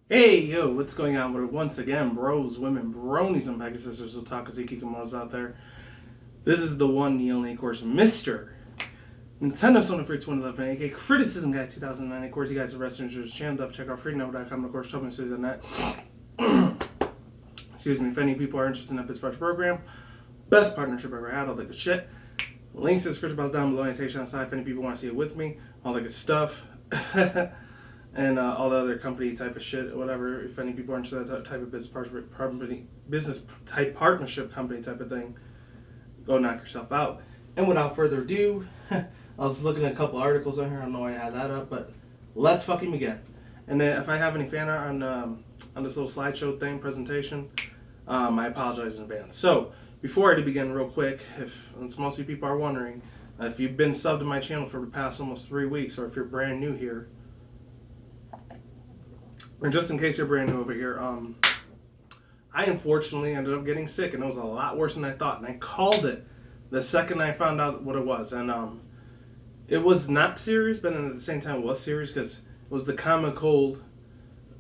Hey, yo, what's going on with it? Once again, bros, women, bronies, and pegasisters, otaku, kikimonos out there. This is the one, the only, of course, Mr. Nintendo Sony Free 2011, aka Criticism Guy 2009. Of course, you guys are resting your channel. Definitely check out freenow.com, and of course, shopping studios on that. Excuse me, if any people are interested in that Pittsburgh program, best partnership I've ever had, all that good shit. Links to the description box down below, and station on the side if any people want to see it with me, all that good stuff. And all the other company type of shit, whatever. If any people are into that type of business type partnership company type of thing, go knock yourself out. And without further ado, I was looking at a couple articles on here. I don't know why I had that up, but let's fucking begin. And then if I have any fan art on this little slideshow thing presentation, I apologize in advance. So before I do begin, real quick, since most of you people are wondering, if you've been subbed to my channel for the past almost 3 weeks, or if you're brand new here. And just in case you're brand new over here, I unfortunately ended up getting sick, and it was a lot worse than I thought. And I called it the second I found out what it was. And it was not serious, but then at the same time it was serious because it was the common cold.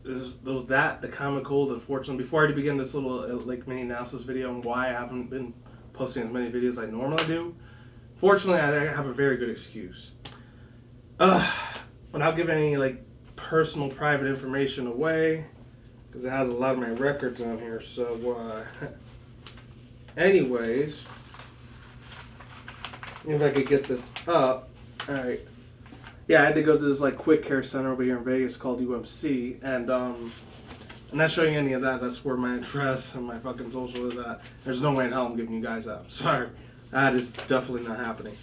The common cold, unfortunately. Before I begin this little mini analysis video on why I haven't been posting as many videos as I normally do, fortunately I have a very good excuse. Without giving any personal private information away, because it has a lot of my records on here. So anyways, if I could get this up. All right, yeah, I had to go to this quick care center over here in Vegas called UMC, and I'm not showing you any of that. That's where my address and my fucking social is at. There's no way in hell I'm giving you guys that. Sorry, that is definitely not happening.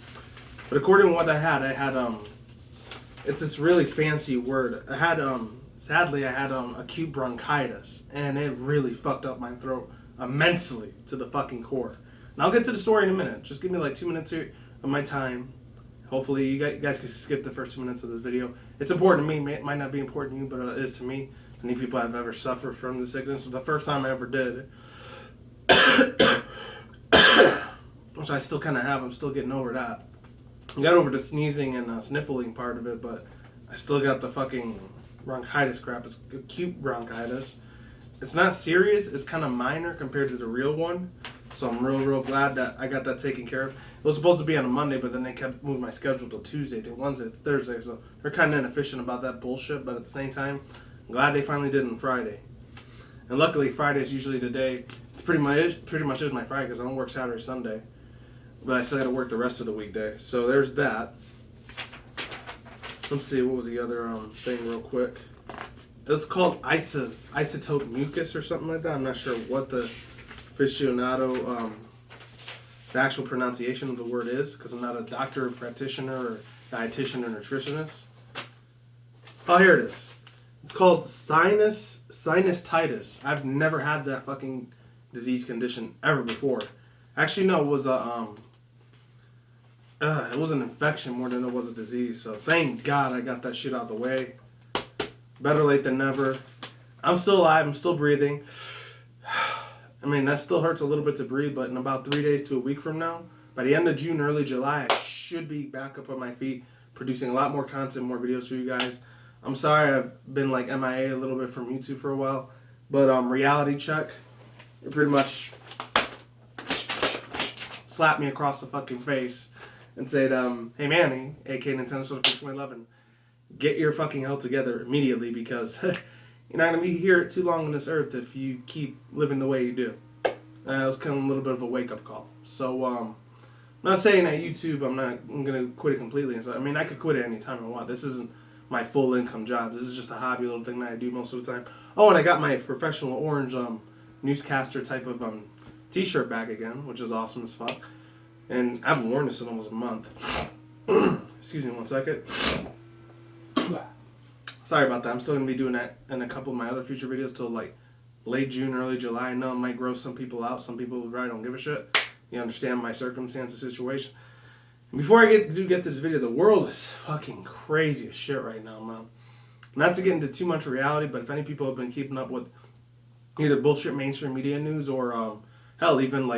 But according to what I had it's this really fancy word. Sadly, I had acute bronchitis, and it really fucked up my throat immensely to the fucking core. And I'll get to the story in a minute. Just give me 2 minutes of my time. Hopefully, you guys can skip the first 2 minutes of this video. It's important to me. It might not be important to you, but it is to me. Many people have ever suffered from the sickness. The first time I ever did, which I still kind of have. I'm still getting over that. I got over the sneezing and sniffling part of it, but I still got the fucking bronchitis crap. It's acute bronchitis. It's not serious. It's kind of minor compared to the real one. So I'm real glad that I got that taken care of. It was supposed to be on a Monday, but then they kept moving my schedule to Tuesday, to Wednesday, to Thursday. So they're kind of inefficient about that bullshit. But at the same time, I'm glad they finally did it on Friday. And luckily, Friday is usually the day. It's pretty much is my Friday because I don't work Saturday or Sunday. But I still got to work the rest of the weekday. So there's that. Let's see, what was the other thing real quick. It's called isotope mucus or something like that. I'm not sure what the aficionado, the actual pronunciation of the word is, because I'm not a doctor, practitioner, or dietitian, or nutritionist. Oh, here it is. It's called sinusitis. I've never had that fucking disease condition ever before. Actually, no, it was it was an infection more than it was a disease. So thank God I got that shit out of the way. Better late than never. I'm still alive. I'm still breathing. I mean, that still hurts a little bit to breathe, but in about 3 days to a week from now, by the end of June, early July, I should be back up on my feet, producing a lot more content, more videos for you guys. I'm sorry I've been MIA a little bit from YouTube for a while, but reality check, it pretty much slapped me across the fucking face and said, hey Manny, aka Nintendo Switch 2011, get your fucking hell together immediately, because you're not going to be here too long on this earth if you keep living the way you do. It was kind of a little bit of a wake-up call. So, I'm not saying that YouTube, I'm going to quit it completely. I mean, I could quit it anytime I want. This isn't my full income job. This is just a hobby little thing that I do most of the time. Oh, and I got my professional orange newscaster type of t-shirt back again, which is awesome as fuck. And I haven't worn this in almost a month. Excuse me 1 second. Sorry about that. I'm still going to be doing that in a couple of my other future videos till late June, early July. I know it might gross some people out. Some people probably don't give a shit. You understand my circumstances, situation. And before I get to this video, the world is fucking crazy as shit right now, man. Not to get into too much reality, but if any people have been keeping up with either bullshit mainstream media news or hell, even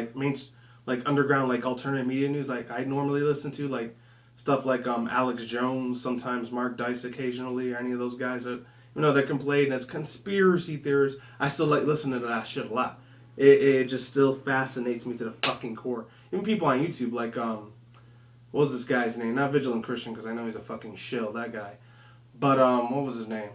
underground alternative media news I normally listen to, stuff like Alex Jones, sometimes Mark Dice occasionally, or any of those guys that You know, they're complaining as conspiracy theorists. I still like listening to that shit a lot. It just still fascinates me to the fucking core. Even people on YouTube, like, what was this guy's name? Not Vigilant Christian, because I know he's a fucking shill, that guy. But, what was his name?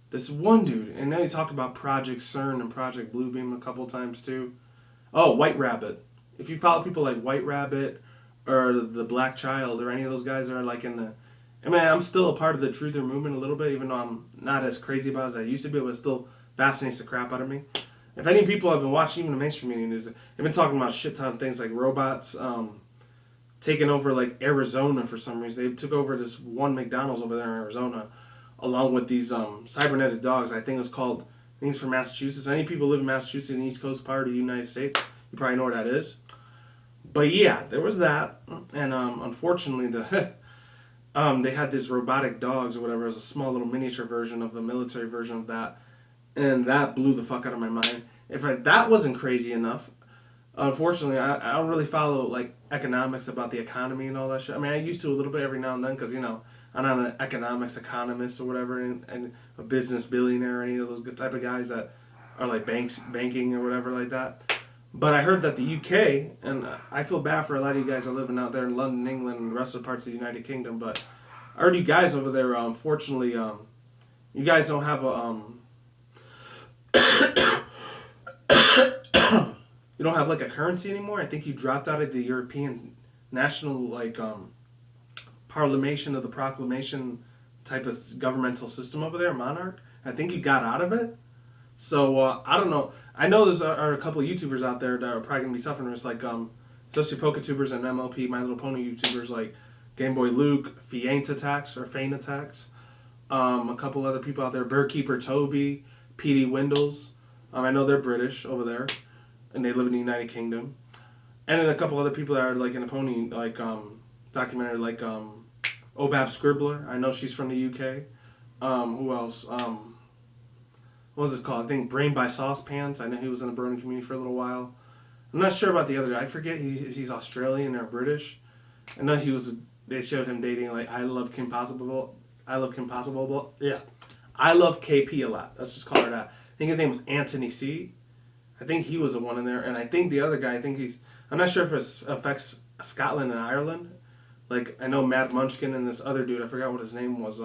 This one dude. And then he talked about Project CERN and Project Bluebeam a couple times, too. Oh, White Rabbit. If you follow people like White Rabbit or the Black Child or any of those guys that are like in the... I mean, I'm still a part of the truther movement a little bit, even though I'm not as crazy about it as I used to be, but it still fascinates the crap out of me. If any people have been watching even the mainstream media news, they've been talking about shit ton of things like robots taking over like Arizona for some reason. They took over this one McDonald's over there in Arizona, along with these cybernetic dogs. I think it's called, I think it's from Massachusetts. Any people live in Massachusetts in the East Coast part of the United States, you probably know where that is. But yeah, there was that, and unfortunately they had these robotic dogs or whatever. It was a small little miniature version of the military version of that, and that blew the fuck out of my mind. If that wasn't crazy enough, unfortunately, I don't really follow like economics about the economy and all that shit. I mean, I used to a little bit every now and then because, you know, I'm not an economics economist or whatever, and a business billionaire or any of those good type of guys that are like banking or whatever like that. But I heard that the UK, and I feel bad for a lot of you guys that are living out there in London, England, and the rest of the parts of the United Kingdom, but I heard you guys over there, unfortunately, you guys don't have a, you don't have like a currency anymore. I think you dropped out of the European national, like, parliamation of the proclamation type of governmental system over there, monarch. I think you got out of it. So, I don't know. I know there's are a couple of YouTubers out there that are probably going to be suffering this, like, especially PokeTubers and MLP, My Little Pony YouTubers, like Game Boy Luke, Feint Attacks, a couple other people out there, Birdkeeper Toby, PD Windles. I know they're British over there, and they live in the United Kingdom. And then a couple other people that are, like, in a pony, like, documentary, like, Obab Scribbler. I know she's from the UK. Who else? What was it called? I think Brain by Saucepans. I know he was in the brony community for a little while. I'm not sure about the other guy. I forget he's Australian or British. I know they showed him dating like I love Kim Possible. Yeah. I love KP a lot. Let's just call her that. I think his name was Anthony C. I think he was the one in there. And I think the other guy, I'm not sure if it affects Scotland and Ireland. Like, I know Mad Munchkin and this other dude, I forgot what his name was.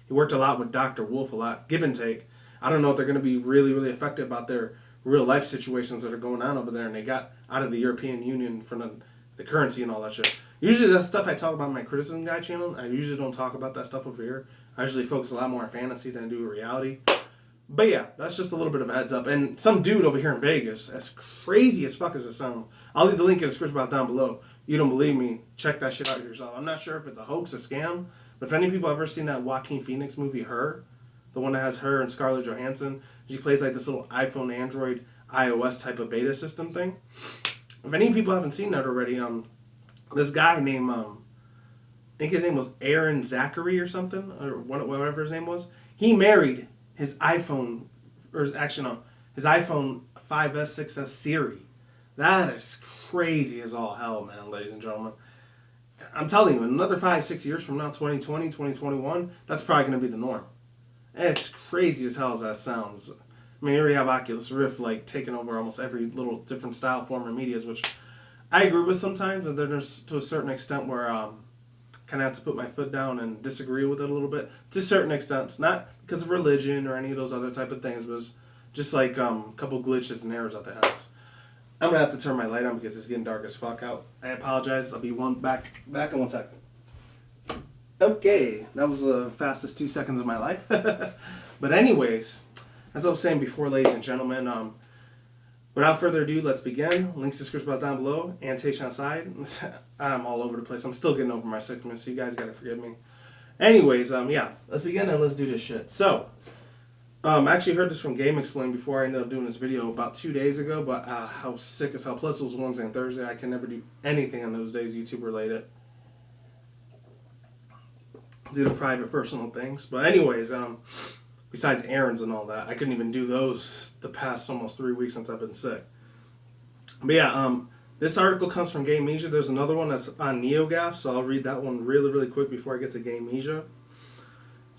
He worked a lot with Dr. Wolf a lot. Give and take. I don't know if they're going to be really, really affected about their real life situations that are going on over there, and they got out of the European Union for the currency and all that shit. Usually that stuff I talk about on my Criticism Guy channel. I usually don't talk about that stuff over here. I usually focus a lot more on fantasy than I do reality. But yeah, that's just a little bit of a heads up. And some dude over here in Vegas, as crazy as fuck as it sounds, I'll leave the link in the description box down below. You don't believe me, check that shit out yourself. I'm not sure if it's a hoax, a scam, but if any people have ever seen that Joaquin Phoenix movie, Her, the one that has her and Scarlett Johansson. She plays like this little iPhone, Android, iOS type of beta system thing. If any people haven't seen that already, this guy named, I think his name was Aaron Zachary or something, or whatever his name was. He married his iPhone, his iPhone 5S, 6S Siri. That is crazy as all hell, man, ladies and gentlemen. I'm telling you, in another 5-6 years from now, 2020, 2021, that's probably going to be the norm. It's crazy as hell as that sounds. I mean, you already have Oculus Rift like taking over almost every little different style, form, or medias, which I agree with sometimes, but there's to a certain extent where kind of have to put my foot down and disagree with it a little bit. To certain extents, not because of religion or any of those other type of things, but it's just like a couple glitches and errors at the house. I'm gonna have to turn my light on because it's getting dark as fuck out. I apologize. I'll be back in 1 second. Okay, that was the fastest 2 seconds of my life. But anyways, as I was saying before, ladies and gentlemen, without further ado, let's begin. Links to description box down below. Annotation outside. I'm all over the place. I'm still getting over my sickness, so you guys gotta forgive me. Anyways, yeah, let's begin and let's do this shit. So, I actually heard this from Game Explain before I ended up doing this video about 2 days ago, but how sick as hell. Plus, it was Wednesday and Thursday. I can never do anything on those days YouTube related. Due to private personal things. But anyways, besides errands and all that, I couldn't even do those the past almost 3 weeks since I've been sick. But yeah, this article comes from Gamesia. There's another one that's on Neogaf, so I'll read that one really, really quick before I get to Gamesia.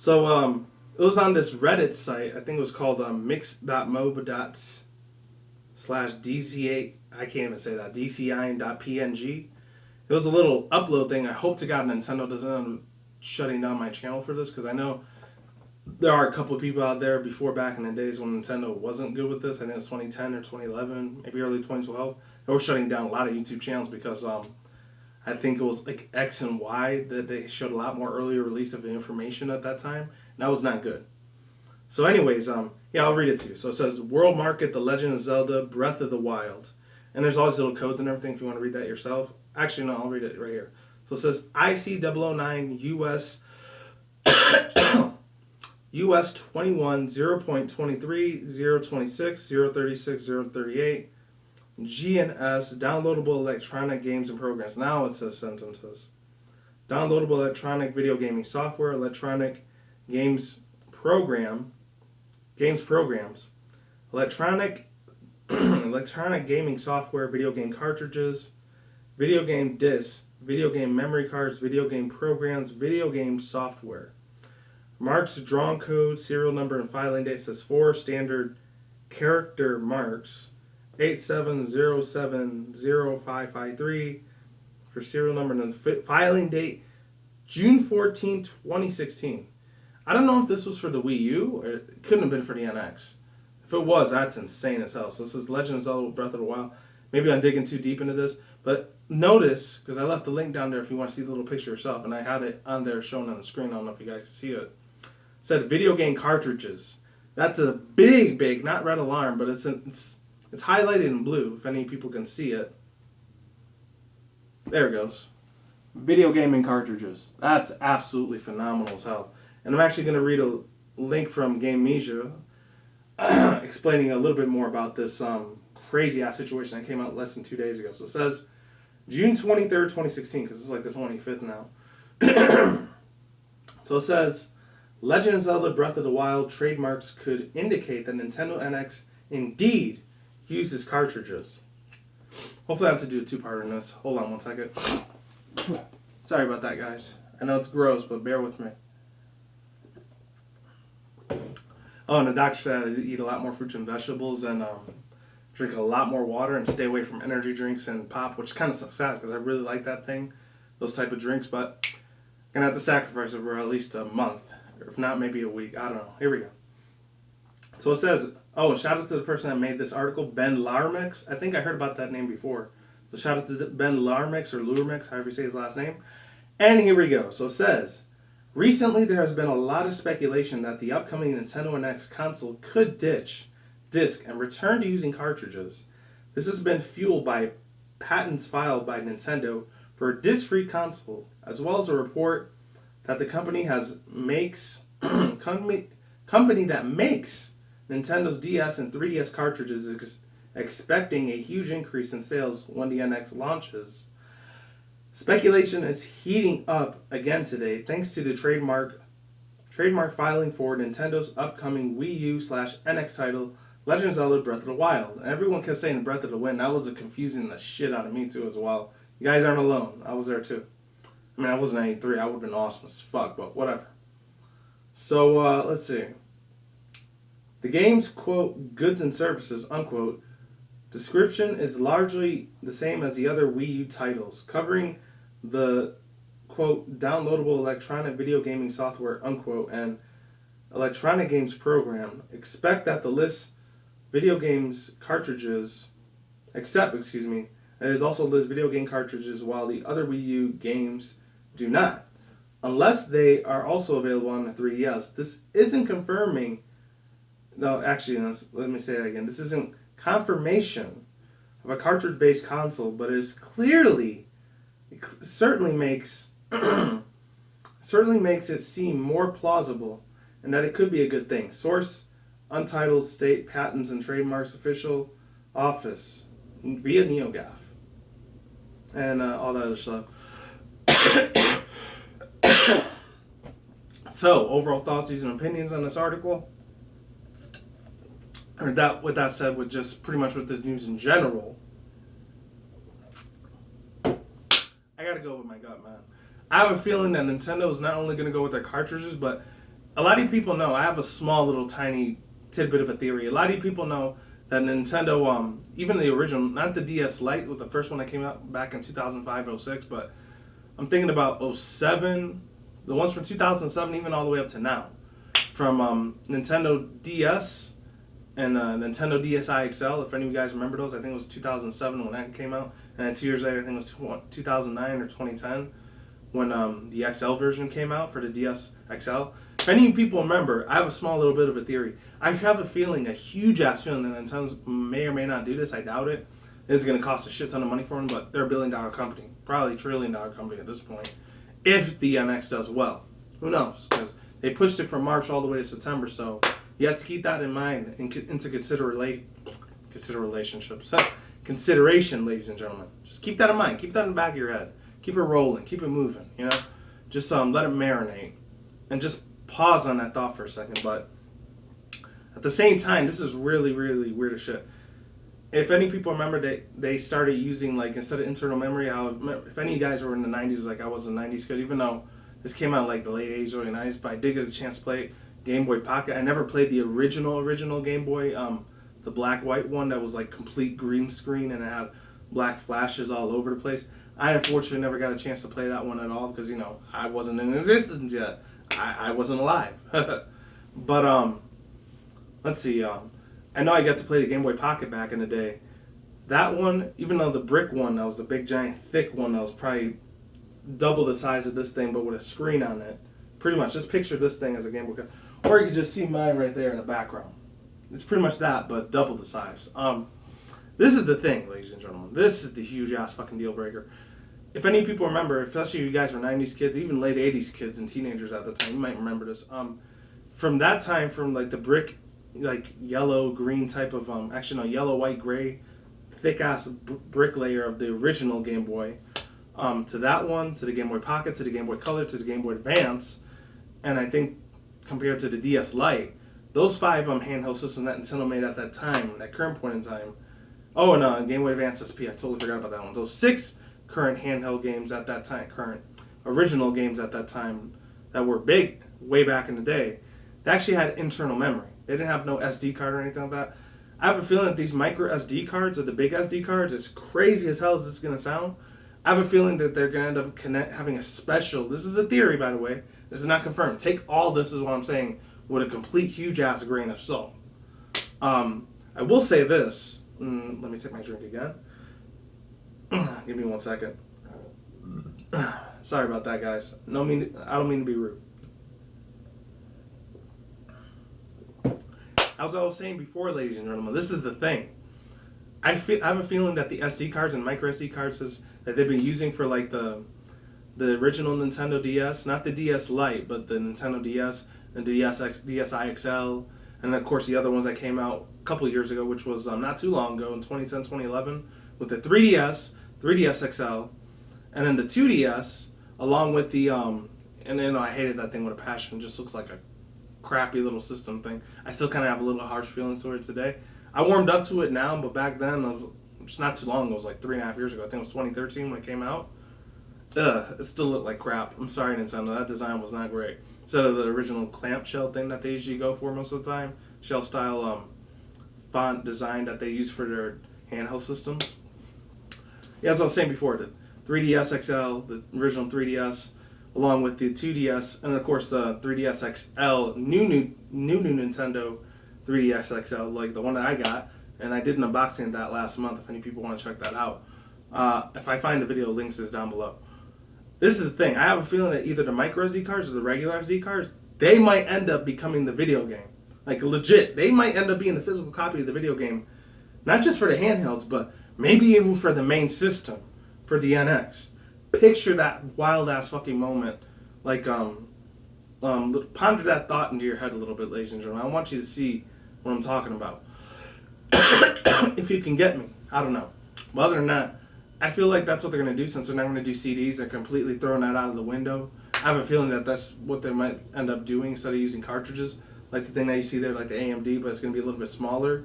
So it was on this Reddit site. I think it was called mix.mob./dc8. I can't even say that. DCI.png. It was a little upload thing. I hope to God Nintendo doesn't end up shutting down my channel for this, because I know there are a couple of people out there before, back in the days when Nintendo wasn't good with this. I think it was 2010 or 2011, maybe early 2012. They were shutting down a lot of YouTube channels because I think it was like X and Y that they showed a lot more earlier release of information at that time. And that was not good. So anyways, yeah, I'll read it to you. So it says, World Market, The Legend of Zelda, Breath of the Wild. And there's all these little codes and everything if you want to read that yourself. Actually, no, I'll read it right here. So it says IC009 US US 21 0.23 026 036 038 GNS downloadable electronic games and programs. Now it says sentences. Downloadable electronic video gaming software, electronic games programs, electronic gaming software, video game cartridges, video game discs, video game memory cards, video game programs, video game software. Marks, drawn code, serial number, and filing date. Says 4 standard character marks. 87070553 for serial number, and the filing date June 14, 2016. I don't know if this was for the Wii U, or it couldn't have been for the NX. If it was, that's insane as hell. So this is Legend of Zelda Breath of the Wild. Maybe I'm digging too deep into this, but notice, because I left the link down there if you want to see the little picture yourself, and I had it on there shown on the screen. I don't know if you guys can see it. It said video game cartridges. That's a big, not red alarm, but it's highlighted in blue, if any people can see it. There it goes. Video gaming cartridges. That's absolutely phenomenal as hell. And I'm actually going to read a link from GameMesia explaining a little bit more about this crazy-ass situation that came out less than 2 days ago. So it says, June 23rd, 2016, because it's like the 25th now. So it says, Legend of Zelda Breath of the Wild trademarks could indicate that Nintendo NX indeed uses cartridges. Hopefully I have to do a two-parter in this. Hold on one second. Sorry about that, guys. I know it's gross, but bear with me. Oh, and the doctor said I eat a lot more fruits and vegetables and drink a lot more water and stay away from energy drinks and pop, which kind of sad because I really like that thing, those type of drinks, but I'm going to have to sacrifice it for at least a month, or if not, maybe a week. I don't know. Here we go. So it says, oh, shout out to the person that made this article, Ben Larmix. I think I heard about that name before. So shout out to Ben Larmix, or Lurmix, however you say his last name. And here we go. So it says, recently there has been a lot of speculation that the upcoming Nintendo NX console could ditch disc and return to using cartridges. This has been fueled by patents filed by Nintendo for a disc-free console, as well as a report that the company company that makes Nintendo's DS and 3DS cartridges is expecting a huge increase in sales when the NX launches. Speculation is heating up again today thanks to the trademark filing for Nintendo's upcoming Wii U/NX title, Legend of Zelda Breath of the Wild. And everyone kept saying Breath of the Wind. That was confusing the shit out of me too as well. You guys aren't alone. I was there too. I mean, I was 93. I would have been awesome as fuck, but whatever. So, let's see. The game's, quote, goods and services, unquote, description is largely the same as the other Wii U titles, covering the, quote, downloadable electronic video gaming software, unquote, and electronic games program. Expect that the list video games cartridges, that it also lists video game cartridges while the other Wii U games do not, unless they are also available on the 3DS. This isn't confirming. No, actually, let me say that again. This isn't confirmation of a cartridge-based console, but it certainly makes it seem more plausible, and that it could be a good thing. Source: Untitled State Patents and Trademarks Official Office via Neogaf, and all that other stuff. So, overall thoughts, views, and opinions on this article. Or that, with that said, with just pretty much with this news in general, I gotta go with my gut, man. I have a feeling that Nintendo is not only gonna go with their cartridges, but a lot of people know, I have a small little tiny tidbit of a theory. A lot of people know that Nintendo, even the original, not the DS Lite, with the first one that came out back in 2005, 06, but I'm thinking about 07, the ones from 2007, even all the way up to now. From Nintendo DS and Nintendo DSi XL, if any of you guys remember those, I think it was 2007 when that came out, and then 2 years later, I think it was 2009 or 2010 when the XL version came out for the DS XL. If any of you people remember, I have a small little bit of a theory. I have a feeling, a huge ass feeling, that Nintendo may or may not do this. I doubt it. It's going to cost a shit ton of money for them, but they're a $1 billion company, probably $1 trillion company at this point, if the NX does well. Who knows? Because they pushed it from March all the way to September, so you have to keep that in mind and into consideration, ladies and gentlemen. Just keep that in mind. Keep that in the back of your head. Keep it rolling. Keep it moving. You know, just let it marinate, and just pause on that thought for a second. But at the same time, this is really, really weird as shit. If any people remember, they started using, like, instead of internal memory, if any of you guys were in the 90s, like I was a 90s kid, even though this came out like the late 80s, early 90s, but I did get a chance to play Game Boy Pocket. I never played the original Game Boy, the black-white one that was like complete green screen and it had black flashes all over the place. I unfortunately never got a chance to play that one at all because, you know, I wasn't in existence yet. I wasn't alive. But, let's see, I know I got to play the Game Boy Pocket back in the day. That one, even though the brick one, that was the big, giant, thick one, that was probably double the size of this thing, but with a screen on it. Pretty much, just picture this thing as a Game Boy. Or you could just see mine right there in the background. It's pretty much that, but double the size. This is the thing, ladies and gentlemen. This is the huge ass fucking deal breaker. If any people remember, especially you guys were 90s kids, even late 80s kids and teenagers at the time, you might remember this. From that time, from like the brick, like yellow green type of actually no, yellow white gray thick ass brick layer of the original Game Boy, to that one, to the Game Boy Pocket, to the Game Boy Color, to the Game Boy Advance, and I think compared to the DS Lite, those 5 handheld systems that Nintendo made at that time, that current point in time. Oh, and Game Boy Advance SP, I totally forgot about that one. Those 6 current handheld games at that time, current original games at that time that were big way back in the day, they actually had internal memory. They didn't have no SD card or anything like that. I have a feeling that these micro SD cards, or the big SD cards, as crazy as hell as this is going to sound, I have a feeling that they're going to end up having a special, this is a theory by the way, this is not confirmed. Take all this is what I'm saying with a complete huge ass grain of salt. I will say this, let me take my drink again. Give me 1 second. Sorry about that, guys. I don't mean to be rude. As I was saying before, ladies and gentlemen, this is the thing. I have a feeling that the SD cards and micro SD cards that they've been using for like the original Nintendo DS, not the DS Lite, but the Nintendo DS and DSi XL, and of course the other ones that came out a couple of years ago, which was not too long ago in 2010, 2011, with the 3DS, 3DS XL, and then the 2DS, along with the and then I hated that thing with a passion. It just looks like a crappy little system thing. I still kind of have a little harsh feelings toward it today. I warmed up to it now, but back then, it's not too long ago, it was like 3.5 years ago. I think it was 2013 when it came out. It still looked like crap. I'm sorry, Nintendo. That design was not great. Instead of the original clamshell thing that they usually go for most of the time, shell style font design that they use for their handheld systems. Yeah, as I was saying before, the 3DS XL, the original 3DS, along with the 2DS, and of course the 3DS XL, new Nintendo 3DS XL, like the one that I got, and I did an unboxing of that last month. If any people want to check that out, if I find the video, links is down below. This is the thing. I have a feeling that either the micro SD cards or the regular SD cards, they might end up becoming the video game. Like legit, they might end up being the physical copy of the video game, not just for the handhelds, but maybe even for the main system, for the NX. Picture that wild ass fucking moment. Like, ponder that thought into your head a little bit, ladies and gentlemen. I want you to see what I'm talking about. If you can get me, I don't know. But other than that, I feel like that's what they're going to do. Since they're not going to do CDs, they're completely throwing that out of the window. I have a feeling that that's what they might end up doing instead of using cartridges. Like the thing that you see there, like the AMD, but it's going to be a little bit smaller.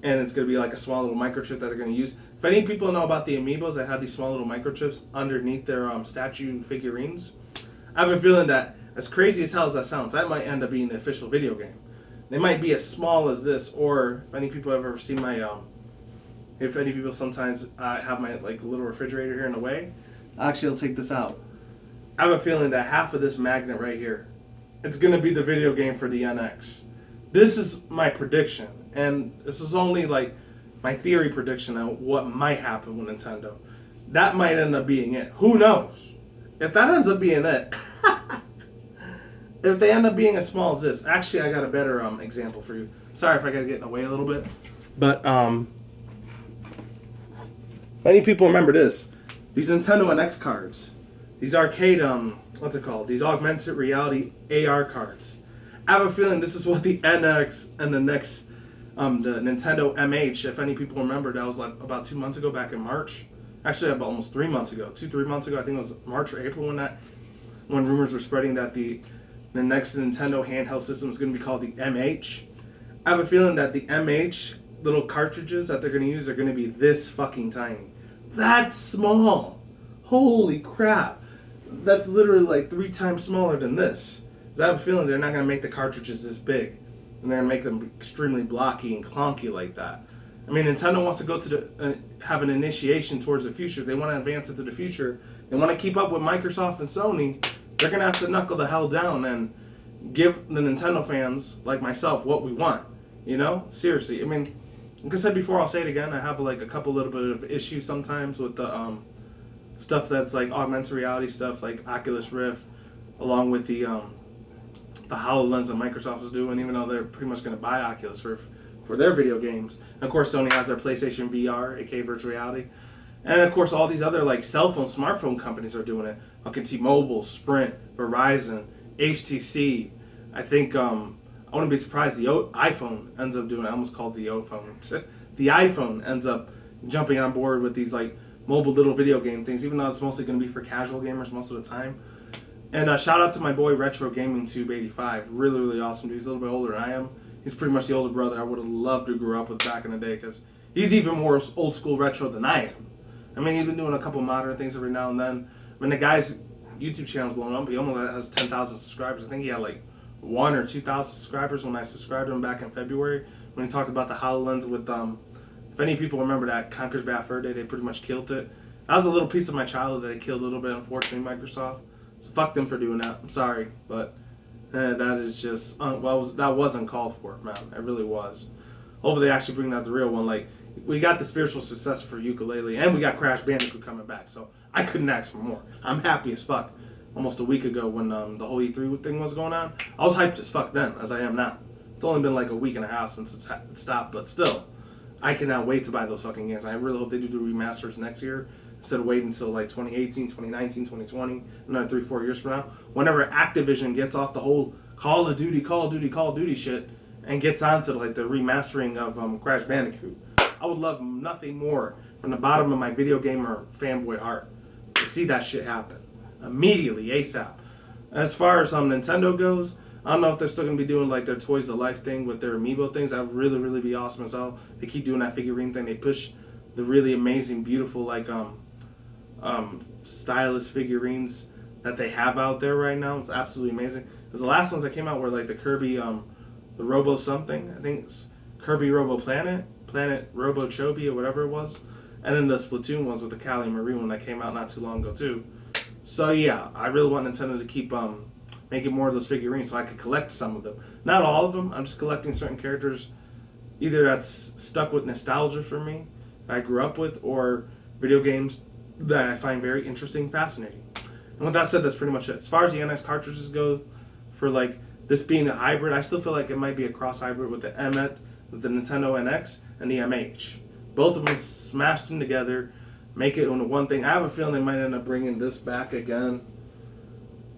And it's going to be like a small little microchip that they're going to use. If any people know about the Amiibos that have these small little microchips underneath their statue figurines, I have a feeling that as crazy as hell as that sounds, that might end up being the official video game. They might be as small as this, or if any people have ever seen my, if any people sometimes have my like little refrigerator here in the way, actually I'll take this out. I have a feeling that half of this magnet right here, it's gonna be the video game for the NX. This is my prediction, and this is only like my theory prediction of what might happen with Nintendo. That might end up being it. Who knows? If that ends up being it, if they end up being as small as this, actually I got a better example for you. Sorry if I gotta get in the way a little bit, but many people remember this. These Nintendo NX cards, these arcade what's it called? These augmented reality AR cards. I have a feeling this is what the NX and the next the Nintendo MH. If any people remember, that was like about 2 months ago, back in March. Actually, about almost 3 months ago, 2-3 months ago. I think it was March or April when rumors were spreading that the next Nintendo handheld system is going to be called the MH. I have a feeling that the MH little cartridges that they're going to use are going to be this fucking tiny. That's small. Holy crap. That's literally like 3 times smaller than this. Because I have a feeling they're not going to make the cartridges this big. And they're going to make them extremely blocky and clunky like that. I mean, Nintendo wants to go to the have an initiation towards the future. They want to advance into the future. They want to keep up with Microsoft and Sony. They're going to have to knuckle the hell down and give the Nintendo fans, like myself, what we want. You know? Seriously. I mean, like I said before, I'll say it again. I have like a couple little bit of issues sometimes with the stuff that's like augmented reality stuff, like Oculus Rift, along with the HoloLens that Microsoft is doing, even though they're pretty much going to buy Oculus Rift for their video games. And of course, Sony has their PlayStation VR, aka virtual reality. And of course, all these other like cell phone, smartphone companies are doing it. Like T-Mobile, Sprint, Verizon, HTC. I think I wouldn't be surprised the iPhone ends up doing it. I almost called the O-phone. The iPhone ends up jumping on board with these like mobile little video game things, even though it's mostly going to be for casual gamers most of the time. And shout out to my boy Retro Gaming Tube 85. Really, really awesome dude. He's a little bit older than I am. He's pretty much the older brother I would have loved to grow up with back in the day, because he's even more old school retro than I am. I mean, he's been doing a couple modern things every now and then. I mean, the guy's YouTube channel's blowing up. He almost has 10,000 subscribers. I think he had like 1,000 or 2,000 subscribers when I subscribed to him back in February, when he talked about the HoloLens with, if any people remember that Conker's Bad Fur Day, they pretty much killed it. That was a little piece of my childhood that they killed a little bit, unfortunately, Microsoft. So fuck them for doing that. I'm sorry, but that is just, that was uncalled for, man. It really was. Hopefully they actually bring out the real one. Like, we got the spiritual success for Yooka-Laylee, and we got Crash Bandicoot coming back, so I couldn't ask for more. I'm happy as fuck. Almost a week ago when the whole E3 thing was going on, I was hyped as fuck then, as I am now. It's only been like a week and a half since it stopped, but still, I cannot wait to buy those fucking games. I really hope they do the remasters next year, instead of waiting until like 2018, 2019, 2020, another 3-4 years from now. Whenever Activision gets off the whole Call of Duty shit and gets onto like the remastering of Crash Bandicoot, I would love nothing more from the bottom of my video gamer fanboy heart to see that shit happen immediately, ASAP. As far as Nintendo goes, I don't know if they're still gonna be doing like their Toys to Life thing with their amiibo things. That would really, really be awesome as hell. They keep doing that figurine thing. They push the really amazing, beautiful like stylish figurines that they have out there right now. It's absolutely amazing. Because the last ones that came out were like the Kirby, the Robo something. I think it's Kirby Robo Planet Robo Chobi or whatever it was. And then the Splatoon ones with the Callie Marie one that came out not too long ago too. So yeah, I really want Nintendo to keep making more of those figurines so I could collect some of them. Not all of them. I'm just collecting certain characters, either that's stuck with nostalgia for me, that I grew up with, or video games that I find very interesting, fascinating. And with that said, that's pretty much it. As far as the NX cartridges go, for like this being a hybrid, I still feel like it might be a cross hybrid with the MX, with the Nintendo NX and the MH. Both of them smashed in together, make it into one thing. I have a feeling they might end up bringing this back again.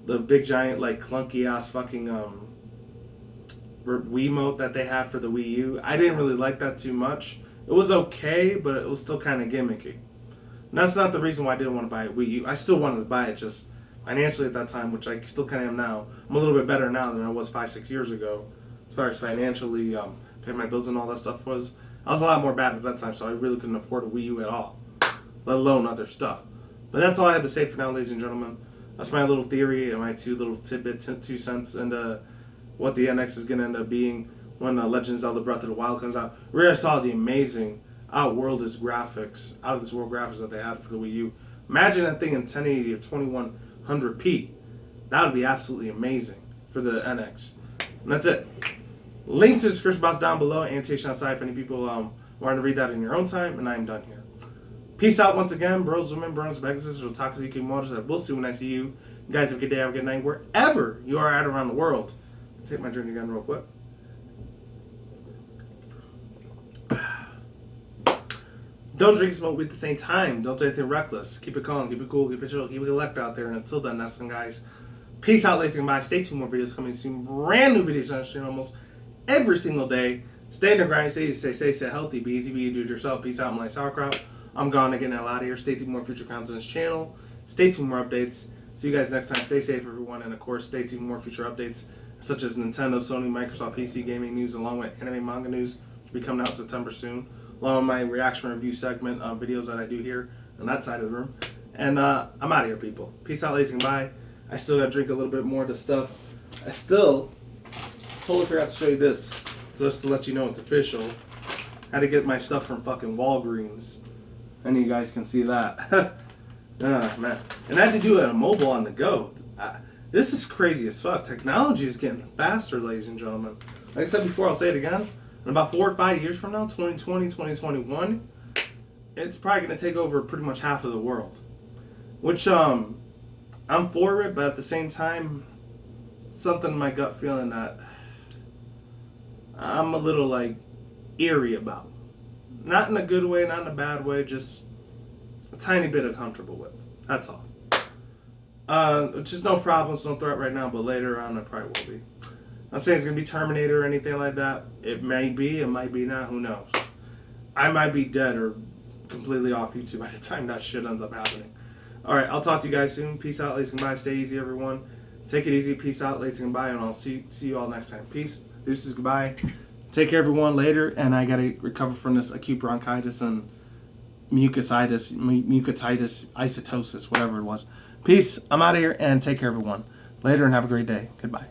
The big giant like clunky ass fucking Wiimote that they had for the Wii U. I didn't really like that too much. It was okay, but it was still kind of gimmicky. And that's not the reason why I didn't want to buy a Wii U. I still wanted to buy it, just financially at that time, which I still kind of am now. I'm a little bit better now than I was 5-6 years ago, as far as financially paying my bills and all that stuff was. I was a lot more bad at that time, so I really couldn't afford a Wii U at all, let alone other stuff. But that's all I had to say for now, ladies and gentlemen. That's my little theory and my two little tidbit, 2 cents, and what the NX is going to end up being when Legend of Zelda Breath of the Wild comes out. We already saw the amazing out of this world graphics that they had for the Wii U. Imagine that thing in 1080 or 2100p. That would be absolutely amazing for the NX. And that's it. Links to the description box down below, annotation outside if any people want to read that in your own time, and I am done here. Peace out once again, bros, women, bronies, pegasisters, or toxic motors. We'll see you when I see you. You guys have a good day, have a good night, wherever you are at around the world. Take my drink again real quick. Don't drink and smoke weed at the same time. Don't do anything reckless. Keep it calm, keep it cool, keep it chill, keep it collect out there. And until then, that's it, guys. Peace out, ladies and bye. Stay tuned, more videos coming soon. Brand new videos on the channel almost every single day. Stay in the grind, stay safe, stay healthy, be easy, be you, do it yourself. Peace out, my sauerkraut. I'm gone to get the hell out of here. Stay tuned, more future content on this channel. Stay tuned, more updates. See you guys next time. Stay safe, everyone. And of course, stay tuned, more future updates such as Nintendo, Sony, Microsoft, PC gaming news, along with anime manga news, which will be coming out in September soon. Along with my reaction review segment videos that I do here on that side of the room. And I'm out of here, people. Peace out, ladies and bye. I still got to drink a little bit more of the stuff. I still totally forgot to show you this, just to let you know it's official. Had to get my stuff from fucking Walgreens. And you guys can see that. Man. And I had to do it on mobile on the go. This is crazy as fuck. Technology is getting faster, ladies and gentlemen. Like I said before, I'll say it again. In about 4 or 5 years from now, 2020, 2021, it's probably going to take over pretty much half of the world. Which, I'm for it, but at the same time, something in my gut feeling that I'm a little, like, eerie about. Not in a good way, not in a bad way, just a tiny bit uncomfortable with. That's all. Which is no problem, it's no threat right now, but later on it probably will be. I'm not saying it's going to be Terminator or anything like that. It may be, it might be not, who knows. I might be dead or completely off YouTube by the time that shit ends up happening. Alright, I'll talk to you guys soon. Peace out, ladies and bye. Stay easy, everyone. Take it easy. Peace out, ladies and bye, and I'll see you all next time. Peace. Deuces, goodbye. Take care, everyone, later, and I gotta recover from this acute bronchitis and mucositis, isotosis, whatever it was. Peace. I'm out of here, and take care, everyone. Later, and have a great day. Goodbye.